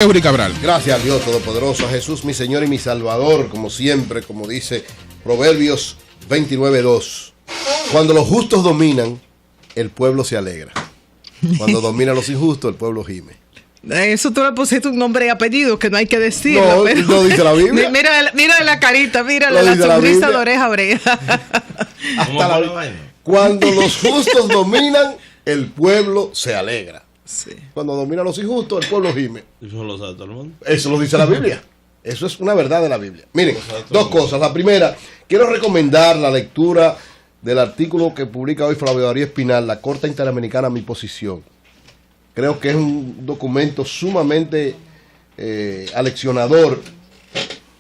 Eury Cabral. Gracias a Dios Todopoderoso, a Jesús mi Señor y mi Salvador, como siempre, como dice Proverbios 29:2. Cuando los justos dominan, el pueblo se alegra. Cuando dominan los injustos, el pueblo gime. Eso tú le pusiste un nombre y apellido que no hay que decirlo. No, pero no dice la Biblia. Mira la carita, mira la sonrisa de oreja a oreja. Cuando los justos dominan, el pueblo se alegra. Sí. Cuando dominan los injustos, el pueblo gime. Eso lo sabe todo el mundo. Eso lo dice la Biblia. Eso es una verdad de la Biblia. Miren, dos cosas. La primera, quiero recomendar la lectura del artículo que publica hoy Flavio Darío Espinal, La Corte Interamericana, mi posición. Creo que es un documento sumamente aleccionador,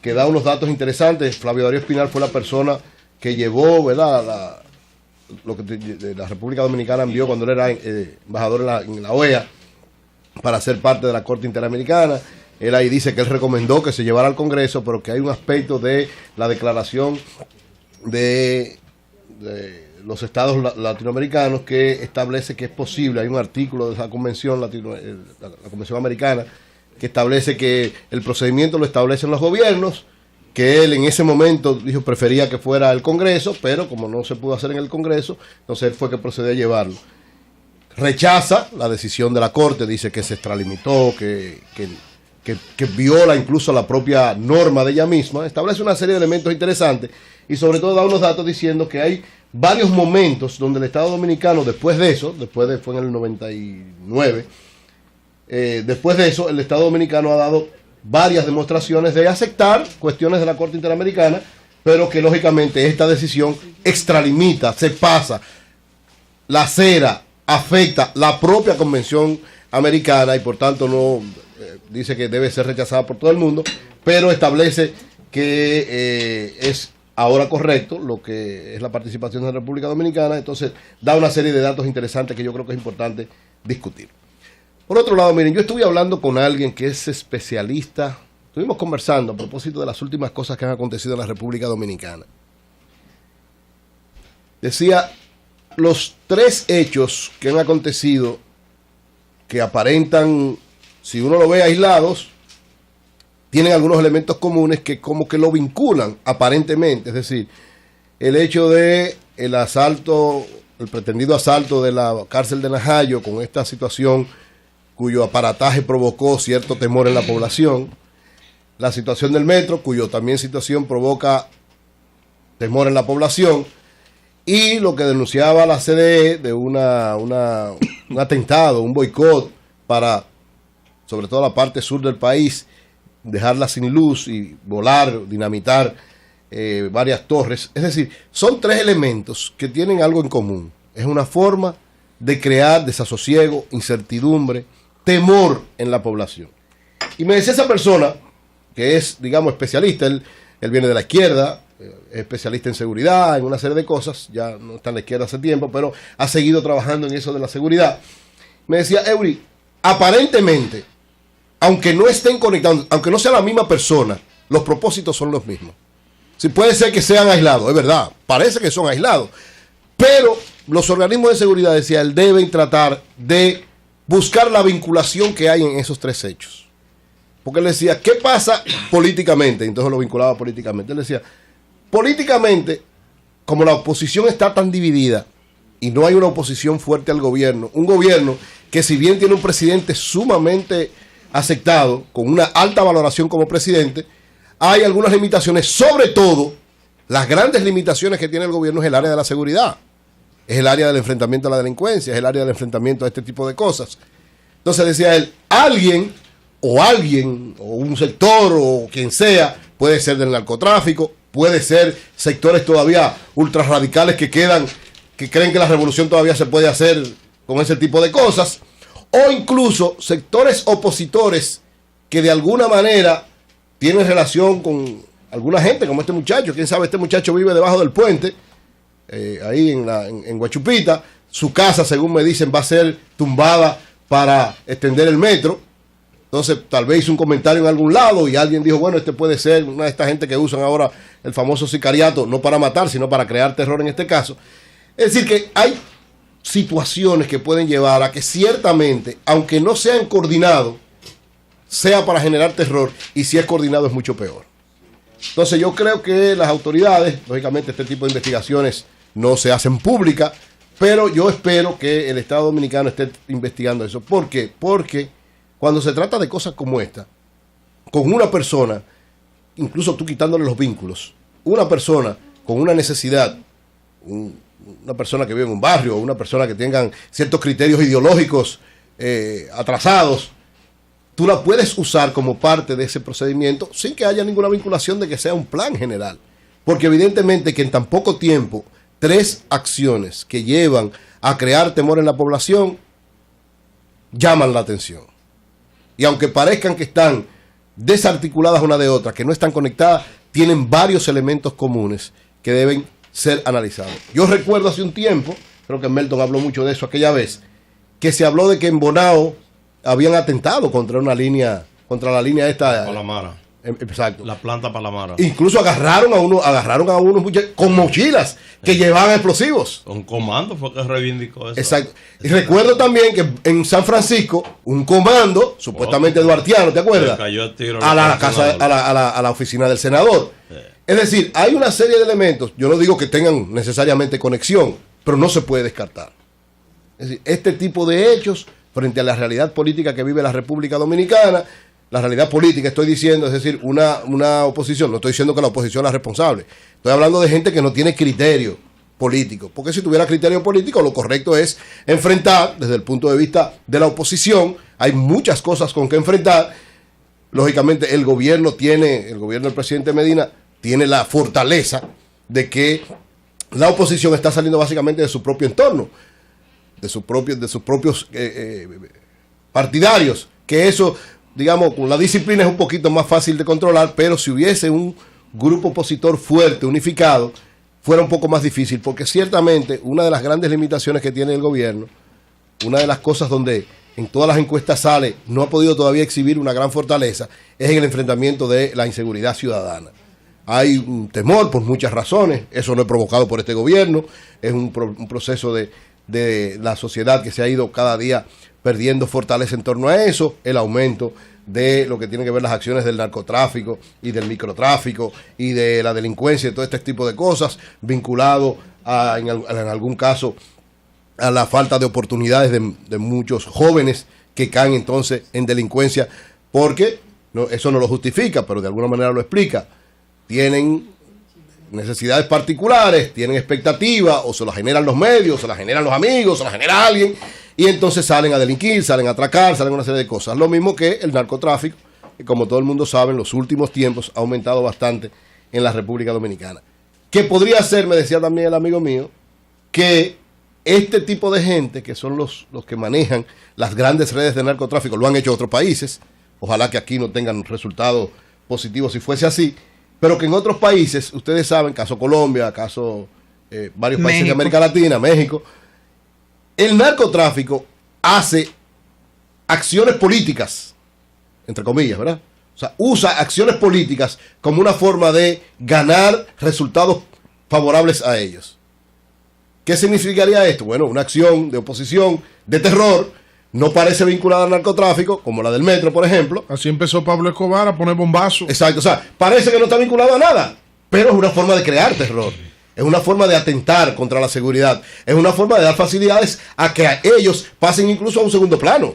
que da unos datos interesantes. Flavio Darío Espinal fue la persona que llevó, ¿verdad?, lo que la República Dominicana envió cuando él era embajador en la OEA para ser parte de la Corte Interamericana. Él ahí dice que él recomendó que se llevara al Congreso, pero que hay un aspecto de la declaración de los estados latinoamericanos que establece que es posible. Hay un artículo de esa convención la Convención Americana que establece que el procedimiento lo establecen los gobiernos, que él en ese momento dijo prefería que fuera el Congreso, pero como no se pudo hacer en el Congreso, entonces él fue que procedió a llevarlo. Rechaza la decisión de la Corte, dice que se extralimitó, que viola incluso la propia norma de ella misma, establece una serie de elementos interesantes y sobre todo da unos datos diciendo que hay varios momentos donde el Estado Dominicano, después de eso, fue en el 99, después de eso el Estado Dominicano ha dado varias demostraciones de aceptar cuestiones de la Corte Interamericana, pero que lógicamente esta decisión extralimita, se pasa, lacera, afecta la propia Convención Americana y por tanto no dice que debe ser rechazada por todo el mundo, pero establece que es ahora correcto lo que es la participación de la República Dominicana. Entonces da una serie de datos interesantes que yo creo que es importante discutir. Por otro lado, miren, yo estuve hablando con alguien que es especialista, estuvimos conversando a propósito de las últimas cosas que han acontecido en la República Dominicana. Decía, los tres hechos que han acontecido, que aparentan, si uno lo ve aislados, tienen algunos elementos comunes que como que lo vinculan aparentemente. Es decir, el hecho de el asalto, el pretendido asalto de la cárcel de Najayo con esta situación cuyo aparataje provocó cierto temor en la población, la situación del metro, cuyo también situación provoca temor en la población, y lo que denunciaba la CDE de un atentado, un boicot para, sobre todo la parte sur del país, dejarla sin luz y volar, dinamitar varias torres. Es decir, son tres elementos que tienen algo en común. Es una forma de crear desasosiego, incertidumbre, temor en la población. Y me decía esa persona, que es, digamos, especialista, él viene de la izquierda, es especialista en seguridad, en una serie de cosas, ya no está en la izquierda hace tiempo, pero ha seguido trabajando en eso de la seguridad. Me decía, Eury, aparentemente, aunque no estén conectados, aunque no sea la misma persona, los propósitos son los mismos. Sí, puede ser que sean aislados, es verdad, parece que son aislados, pero los organismos de seguridad, decía él, deben tratar de buscar la vinculación que hay en esos tres hechos. Porque él decía, ¿qué pasa políticamente? Entonces lo vinculaba políticamente. Él decía, políticamente, como la oposición está tan dividida y no hay una oposición fuerte al gobierno, un gobierno que si bien tiene un presidente sumamente aceptado, con una alta valoración como presidente, hay algunas limitaciones, sobre todo las grandes limitaciones que tiene el gobierno es el área de la seguridad. Es el área del enfrentamiento a la delincuencia, es el área del enfrentamiento a este tipo de cosas. Entonces decía él, alguien, o un sector, o quien sea, puede ser del narcotráfico, puede ser sectores todavía ultra radicales que creen que la revolución todavía se puede hacer con ese tipo de cosas, o incluso sectores opositores que de alguna manera tienen relación con alguna gente, como este muchacho. Quién sabe, este muchacho vive debajo del puente, ahí en Guachupita. Su casa, según me dicen, va a ser tumbada para extender el metro. Entonces tal vez hizo un comentario en algún lado y alguien dijo, bueno, este puede ser una de estas gente que usan ahora el famoso sicariato, no para matar, sino para crear terror en este caso. Es decir, que hay situaciones que pueden llevar a que ciertamente, aunque no sean coordinados, sea para generar terror, y si es coordinado es mucho peor. Entonces yo creo que las autoridades, lógicamente este tipo de investigaciones no se hacen públicas, pero yo espero que el Estado Dominicano esté investigando eso. ¿Por qué? Porque cuando se trata de cosas como esta, con una persona, incluso tú quitándole los vínculos, una persona con una necesidad, una persona que vive en un barrio, una persona que tengan ciertos criterios ideológicos atrasados, tú la puedes usar como parte de ese procedimiento sin que haya ninguna vinculación de que sea un plan general. Porque evidentemente que en tan poco tiempo, 3 acciones que llevan a crear temor en la población llaman la atención. Y aunque parezcan que están desarticuladas una de otra, que no están conectadas, tienen varios elementos comunes que deben ser analizados. Yo recuerdo hace un tiempo, creo que Melton habló mucho de eso aquella vez, que se habló de que en Bonao habían atentado contra la línea esta. Palamara. Exacto. La planta Palamara. Incluso agarraron a unos muchachos con mochilas que llevaban explosivos. Un comando fue que reivindicó eso. Exacto. Y recuerdo también que en San Francisco, un comando, supuestamente duartiano, ¿te acuerdas? Cayó el tiro a la casa, a la oficina del senador. Es decir, hay una serie de elementos, yo no digo que tengan necesariamente conexión, pero no se puede descartar. Es decir, este tipo de hechos, frente a la realidad política que vive la República Dominicana, la realidad política estoy diciendo, es decir, una oposición, no estoy diciendo que la oposición es la responsable, estoy hablando de gente que no tiene criterio político, porque si tuviera criterio político, lo correcto es enfrentar, desde el punto de vista de la oposición, hay muchas cosas con que enfrentar. Lógicamente el gobierno del presidente Medina tiene la fortaleza de que la oposición está saliendo básicamente de su propio entorno, de sus propios partidarios, que eso, digamos, con la disciplina es un poquito más fácil de controlar, pero si hubiese un grupo opositor fuerte, unificado, fuera un poco más difícil, porque ciertamente una de las grandes limitaciones que tiene el gobierno, una de las cosas donde en todas las encuestas sale, no ha podido todavía exhibir una gran fortaleza, es en el enfrentamiento de la inseguridad ciudadana. Hay un temor por muchas razones, eso no es provocado por este gobierno, es un proceso de la sociedad que se ha ido cada día perdiendo fortaleza en torno a eso, el aumento de lo que tiene que ver las acciones del narcotráfico y del microtráfico y de la delincuencia y todo este tipo de cosas, vinculado en algún caso a la falta de oportunidades de muchos jóvenes que caen entonces en delincuencia, porque eso no lo justifica, pero de alguna manera lo explica. Tienen necesidades particulares, tienen expectativas, o se las generan los medios, se las generan los amigos, se las genera alguien, y entonces salen a delinquir, salen a atracar, salen a una serie de cosas. Lo mismo que el narcotráfico, que como todo el mundo sabe, en los últimos tiempos ha aumentado bastante en la República Dominicana. Que podría ser, me decía también el amigo mío, que este tipo de gente, que son los que manejan las grandes redes de narcotráfico, lo han hecho otros países, ojalá que aquí no tengan resultados positivos si fuese así, pero que en otros países, ustedes saben, caso Colombia, caso varios países de América Latina, México, el narcotráfico hace acciones políticas, entre comillas, ¿verdad? O sea, usa acciones políticas como una forma de ganar resultados favorables a ellos. ¿Qué significaría esto? Bueno, una acción de oposición, de terror, no parece vinculada al narcotráfico, como la del metro, por ejemplo. Así empezó Pablo Escobar a poner bombazos. Exacto, o sea, parece que no está vinculado a nada, pero es una forma de crear terror, es una forma de atentar contra la seguridad, es una forma de dar facilidades a que a ellos pasen incluso a un segundo plano.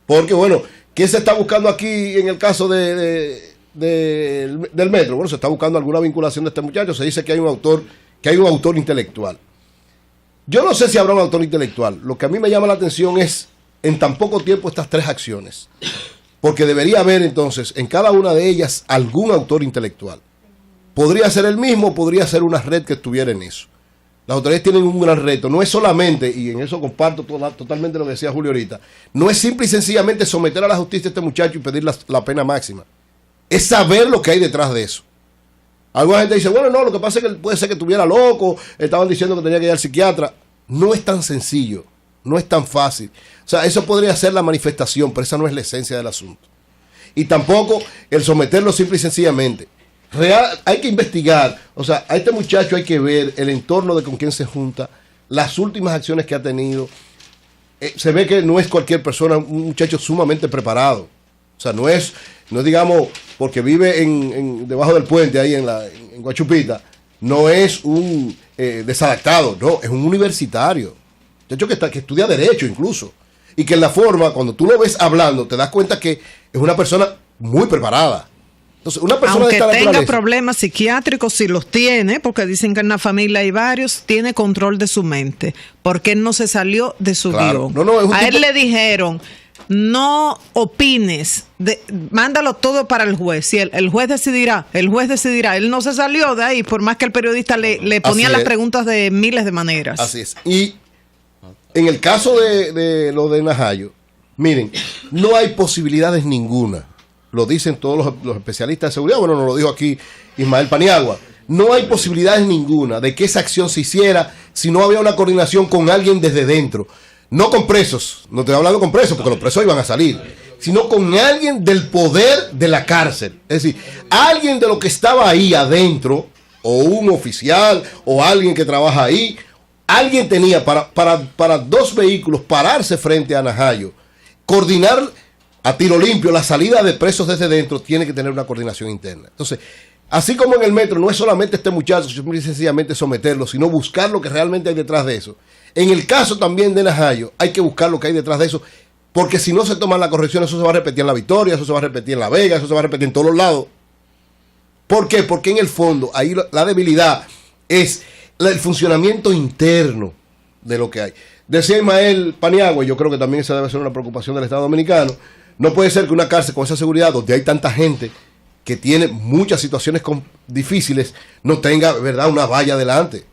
Porque, bueno, ¿qué se está buscando aquí en el caso del metro? Bueno, se está buscando alguna vinculación de este muchacho, se dice que hay un autor intelectual. Yo no sé si habrá un autor intelectual. Lo que a mí me llama la atención es en tan poco tiempo estas 3 acciones, porque debería haber entonces en cada una de ellas algún autor intelectual. Podría ser el mismo, podría ser una red que estuviera en eso. Las autoridades tienen un gran reto, no es solamente, y en eso comparto totalmente lo que decía Julio ahorita, no es simple y sencillamente someter a la justicia a este muchacho y pedir la pena máxima, es saber lo que hay detrás de eso. Alguna gente dice, bueno, no, lo que pasa es que puede ser que estuviera loco, estaban diciendo que tenía que ir al psiquiatra. No es tan sencillo, no es tan fácil. O sea, eso podría ser la manifestación, pero esa no es la esencia del asunto. Y tampoco el someterlo simple y sencillamente. Hay que investigar, o sea, a este muchacho hay que ver el entorno de con quién se junta, las últimas acciones que ha tenido. Se ve que no es cualquier persona, un muchacho sumamente preparado. O sea, no es digamos, porque vive debajo del puente ahí en Guachupita, no es un desadaptado, no, es un universitario. De hecho, que estudia Derecho incluso. Y que en la forma, cuando tú lo ves hablando, te das cuenta que es una persona muy preparada. Entonces, una persona aunque de esta tenga naturaleza, problemas psiquiátricos, si los tiene, porque dicen que en la familia hay varios, tiene control de su mente, porque él no se salió de su claro, guión. A él le dijeron, no opines, mándalo todo para el juez. Si el juez decidirá, él no se salió de ahí, por más que el periodista le ponía las preguntas de miles de maneras. Así es. Y en el caso de lo de Najayo, miren, no hay posibilidades ninguna. Lo dicen todos los especialistas de seguridad. Bueno, nos lo dijo aquí Ismael Paniagua. No hay posibilidades ninguna de que esa acción se hiciera si no había una coordinación con alguien desde dentro. No con presos, no estoy hablando con presos, porque los presos iban a salir, sino con alguien del poder de la cárcel. Es decir, alguien de lo que estaba ahí adentro, o un oficial, o alguien que trabaja ahí, alguien tenía para 2 vehículos pararse frente a Najayo, coordinar a tiro limpio la salida de presos desde dentro, tiene que tener una coordinación interna. Entonces, así como en el metro, no es solamente este muchacho, sencillamente someterlo, sino buscar lo que realmente hay detrás de eso. En el caso también de Najayo, hay que buscar lo que hay detrás de eso, porque si no se toman la corrección, eso se va a repetir en La Victoria, eso se va a repetir en La Vega, eso se va a repetir en todos los lados. ¿Por qué? Porque en el fondo, ahí la debilidad es el funcionamiento interno de lo que hay. Decía Ismael Paniagua, y yo creo que también esa debe ser una preocupación del Estado Dominicano, no puede ser que una cárcel con esa seguridad, donde hay tanta gente que tiene muchas situaciones difíciles, no tenga, ¿verdad?, una valla adelante.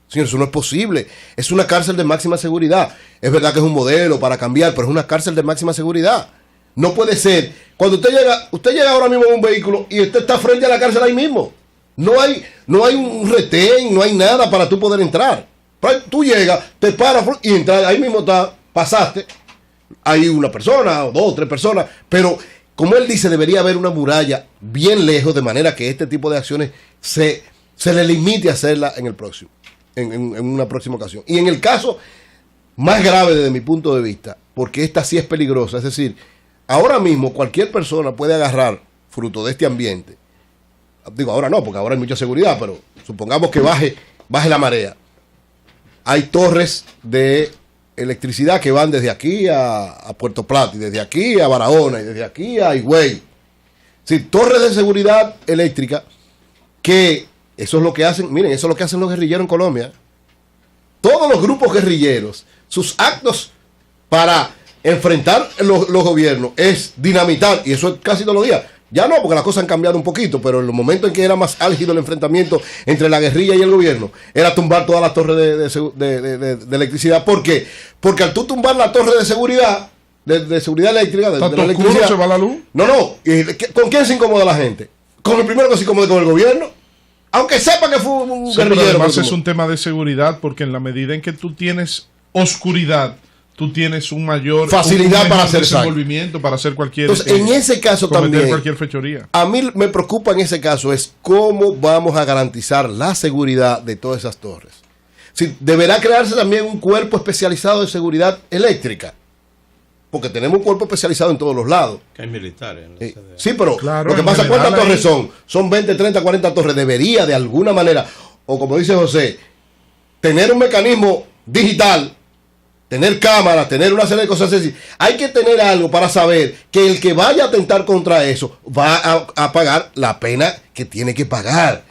Señor, eso no es posible. Es una cárcel de máxima seguridad. Es verdad que es un modelo para cambiar, pero es una cárcel de máxima seguridad. No puede ser. Cuando usted llega ahora mismo en un vehículo y usted está frente a la cárcel ahí mismo. No hay un retén, no hay nada para tú poder entrar. Tú llegas, te paras y entras, ahí mismo pasaste. Hay una persona, o 2 o 3 personas, pero como él dice, debería haber una muralla bien lejos, de manera que este tipo de acciones se le limite a hacerla en una próxima ocasión. Y en el caso más grave desde mi punto de vista, porque esta sí es peligrosa, es decir, ahora mismo cualquier persona puede agarrar fruto de este ambiente. Digo, ahora no, porque ahora hay mucha seguridad, pero supongamos que baje la marea. Hay torres de electricidad que van desde aquí a Puerto Plata, y desde aquí a Barahona, y desde aquí a Higüey. Sí, torres de seguridad eléctrica que eso es lo que hacen, miren, eso es lo que hacen los guerrilleros en Colombia. Todos los grupos guerrilleros, sus actos para enfrentar los gobiernos es dinamitar, y eso es casi todos los días. Ya no, porque las cosas han cambiado un poquito, pero en los momentos en que era más álgido el enfrentamiento entre la guerrilla y el gobierno, era tumbar todas las torres de electricidad. ¿Por qué? Porque al tú tumbar la torre de seguridad, de seguridad eléctrica, de la electricidad, ¿se va la luz? No. ¿Con quién se incomoda la gente? Con el primero que se incomoda, con el gobierno. Aunque sepa que fue un guerrillero. Pero además es un tema de seguridad, porque en la medida en que tú tienes oscuridad, tú tienes un mayor facilidad para hacer desenvolvimiento, para hacer cualquier. Entonces, en ese caso también, cualquier fechoría. A mí me preocupa en ese caso es cómo vamos a garantizar la seguridad de todas esas torres. Si deberá crearse también un cuerpo especializado de seguridad eléctrica, porque tenemos un cuerpo especializado en todos los lados. Que hay militares. Sí, pero claro, lo que pasa, ¿cuántas torres son? Son 20, 30, 40 torres. Debería de alguna manera, o como dice José, tener un mecanismo digital, tener cámaras, tener una serie de cosas así. Hay que tener algo para saber que el que vaya a atentar contra eso va a pagar la pena que tiene que pagar.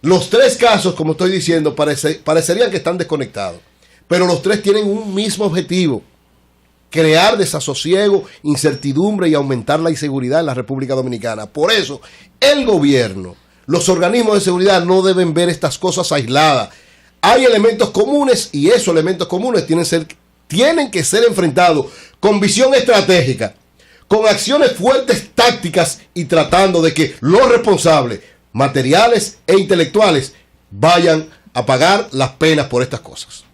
Los 3 casos, como estoy diciendo, parecerían que están desconectados, pero los 3 tienen un mismo objetivo: crear desasosiego, incertidumbre y aumentar la inseguridad en la República Dominicana. Por eso, el gobierno, los organismos de seguridad no deben ver estas cosas aisladas. Hay elementos comunes y esos elementos comunes tienen que ser enfrentados con visión estratégica, con acciones fuertes tácticas y tratando de que los responsables materiales e intelectuales vayan a pagar las penas por estas cosas.